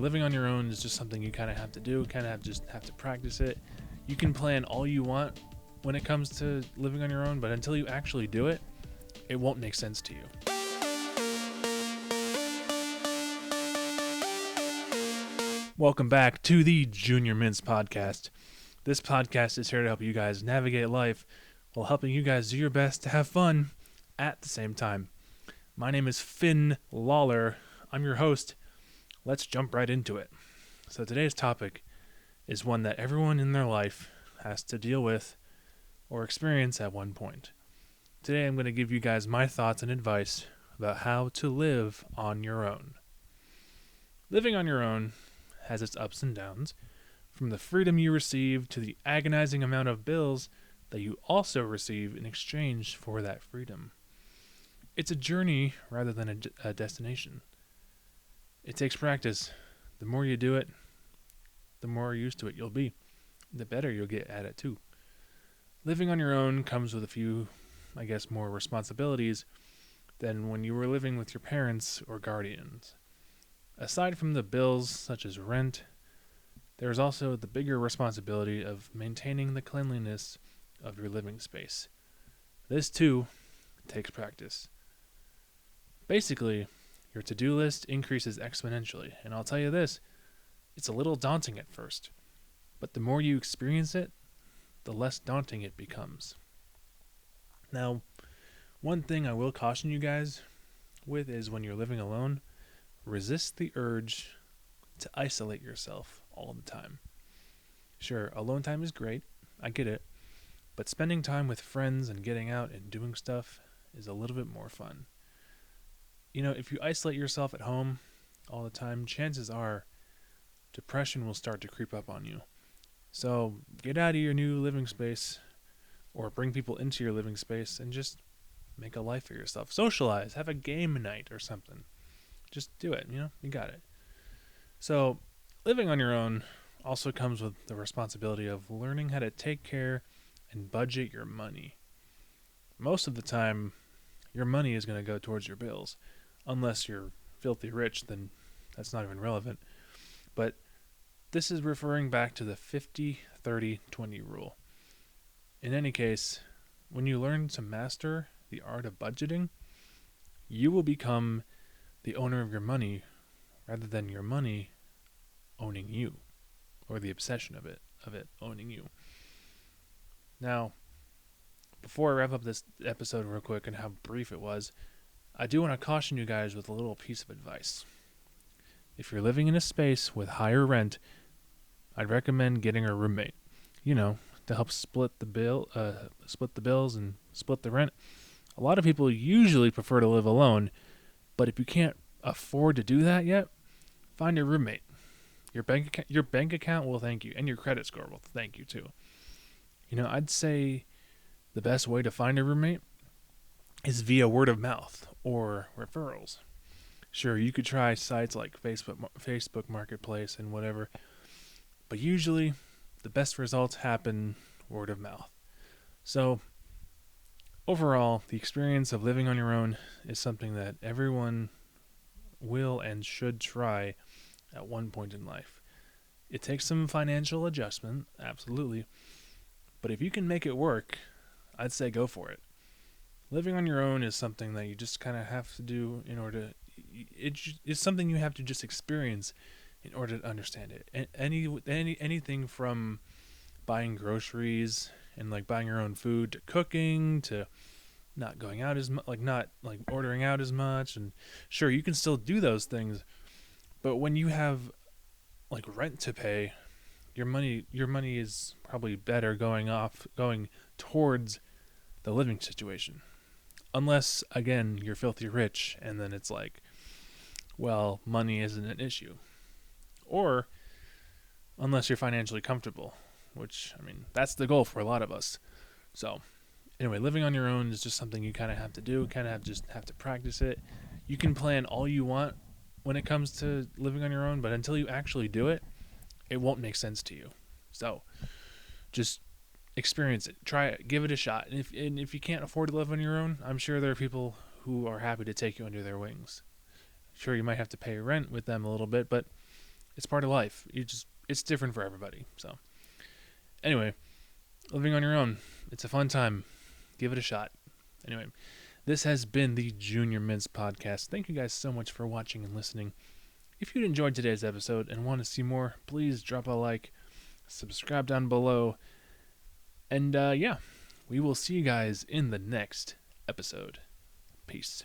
Living on your own is just something you kind of have to do, just have to practice it. You can plan all you want when it comes to living on your own, but until you actually do it, it won't make sense to you. Welcome back to the Junior Mints podcast. This podcast is here to help you guys navigate life while helping you guys do your best to have fun at the same time. My name is Finn Lawler. I'm your host. Let's jump right into it. So today's topic is one that everyone in their life has to deal with or experience at one point. Today I'm going to give you guys my thoughts and advice about how to live on your own. Living on your own has its ups and downs, from the freedom you receive to the agonizing amount of bills that you also receive in exchange for that freedom. It's a journey rather than a destination. It takes practice. The more you do it, the more used to it you'll be. The better you'll get at it too. Living on your own comes with a few, more responsibilities than when you were living with your parents or guardians. Aside from the bills such as rent, there is also the bigger responsibility of maintaining the cleanliness of your living space. This too takes practice. Basically, your to-do list increases exponentially, and I'll tell you this, it's a little daunting at first, but the more you experience it, the less daunting it becomes. Now, one thing I will caution you guys with is when you're living alone, resist the urge to isolate yourself all the time. Sure, alone time is great, I get it, but spending time with friends and getting out and doing stuff is a little bit more fun. If you isolate yourself at home all the time, chances are depression will start to creep up on you. So get out of your new living space or bring people into your living space and just make a life for yourself. Socialize, have a game night or something. Just do it, you got it. So living on your own also comes with the responsibility of learning how to take care and budget your money. Most of the time, your money is going to go towards your bills. Unless you're filthy rich, then that's not even relevant. But this is referring back to the 50-30-20 rule. In any case, when you learn to master the art of budgeting, you will become the owner of your money rather than your money owning you, or the obsession of it owning you. Now, before I wrap up this episode real quick and how brief it was, I do want to caution you guys with a little piece of advice. If you're living in a space with higher rent, I'd recommend getting a roommate, to help split the bills and split the rent. A lot of people usually prefer to live alone, but if you can't afford to do that yet, find a roommate. Your bank account will thank you, and your credit score will thank you too. I'd say the best way to find a roommate is via word of mouth or referrals. Sure, you could try sites like Facebook Marketplace and whatever, but usually the best results happen word of mouth. So overall, the experience of living on your own is something that everyone will and should try at one point in life. It takes some financial adjustment, absolutely, but if you can make it work, I'd say go for it. Living on your own is something that you just kind of have to do in order to, it's something you have to just experience in order to understand it. Anything from buying groceries and buying your own food to cooking to not going out as much, not ordering out as much. And sure, you can still do those things, but when you have rent to pay, your money is probably better going towards the living situation. Unless, again, you're filthy rich, and then it's money isn't an issue. Or, unless you're financially comfortable, which, that's the goal for a lot of us. So, anyway, living on your own is just something you kind of have to do, just have to practice it. You can plan all you want when it comes to living on your own, but until you actually do it, it won't make sense to you. So, just experience it, try it, give it a shot. And if you can't afford to live on your own, I'm sure there are people who are happy to take you under their wings. Sure, you might have to pay rent with them a little bit, but It's part of life. It's different for everybody. So anyway, living on your own, it's a fun time. Give it a shot. Anyway, this has been the Junior Mints Podcast. Thank you guys so much for watching and listening. If you enjoyed today's episode and want to see more, please drop a like, subscribe down below, and we will see you guys in the next episode. Peace.